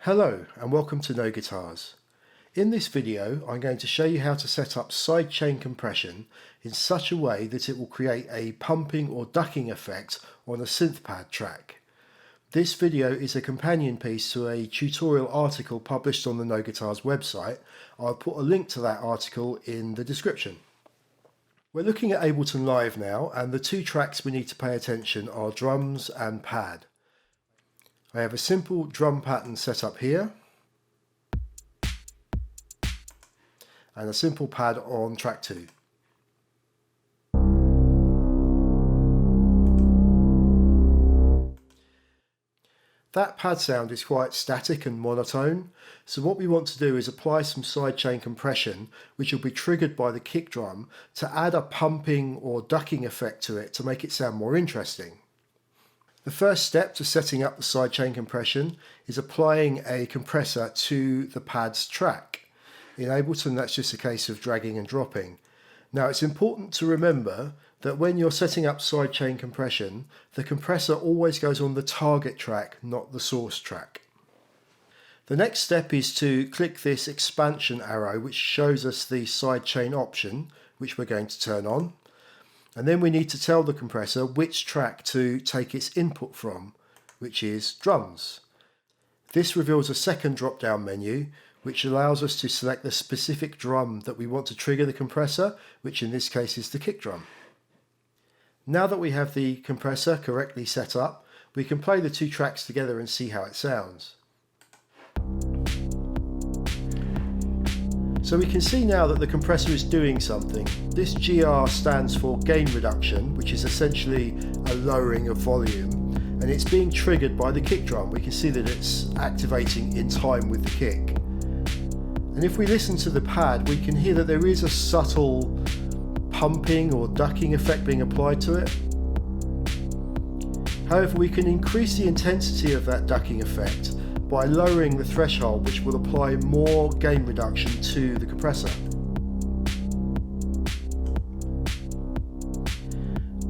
Hello and welcome to No Guitars. In this video I'm going to show you how to set up sidechain compression in such a way that it will create a pumping or ducking effect on a synth pad track. This video is a companion piece to a tutorial article published on the No Guitars website. I'll put a link to that article in the description. We're looking at Ableton Live now, and the two tracks we need to pay attention are drums and pad. I have a simple drum pattern set up here and a simple pad on track 2. That pad sound is quite static and monotone, so what we want to do is apply some sidechain compression, which will be triggered by the kick drum, to add a pumping or ducking effect to it to make it sound more interesting. The first step to setting up the sidechain compression is applying a compressor to the pad's track. In Ableton, that's just a case of dragging and dropping. Now, it's important to remember that when you're setting up sidechain compression, the compressor always goes on the target track, not the source track. The next step is to click this expansion arrow, which shows us the sidechain option, which we're going to turn on. And then we need to tell the compressor which track to take its input from, which is drums. This reveals a second drop-down menu, which allows us to select the specific drum that we want to trigger the compressor, which in this case is the kick drum. Now that we have the compressor correctly set up, we can play the two tracks together and see how it sounds. So we can see now that the compressor is doing something. This GR stands for gain reduction, which is essentially a lowering of volume, and it's being triggered by the kick drum. We can see that it's activating in time with the kick. And if we listen to the pad, we can hear that there is a subtle pumping or ducking effect being applied to it. However, we can increase the intensity of that ducking effect by lowering the threshold, which will apply more gain reduction to the compressor.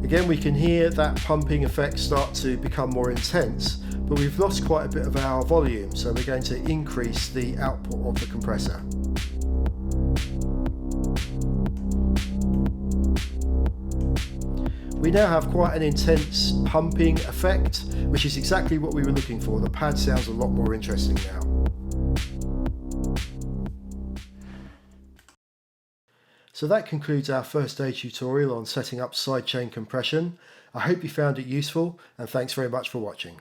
Again, we can hear that pumping effect start to become more intense, but we've lost quite a bit of our volume, so we're going to increase the output of the compressor. We now have quite an intense pumping effect, which is exactly what we were looking for. The pad sounds a lot more interesting now. So that concludes our first aid tutorial on setting up sidechain compression. I hope you found it useful, and thanks very much for watching.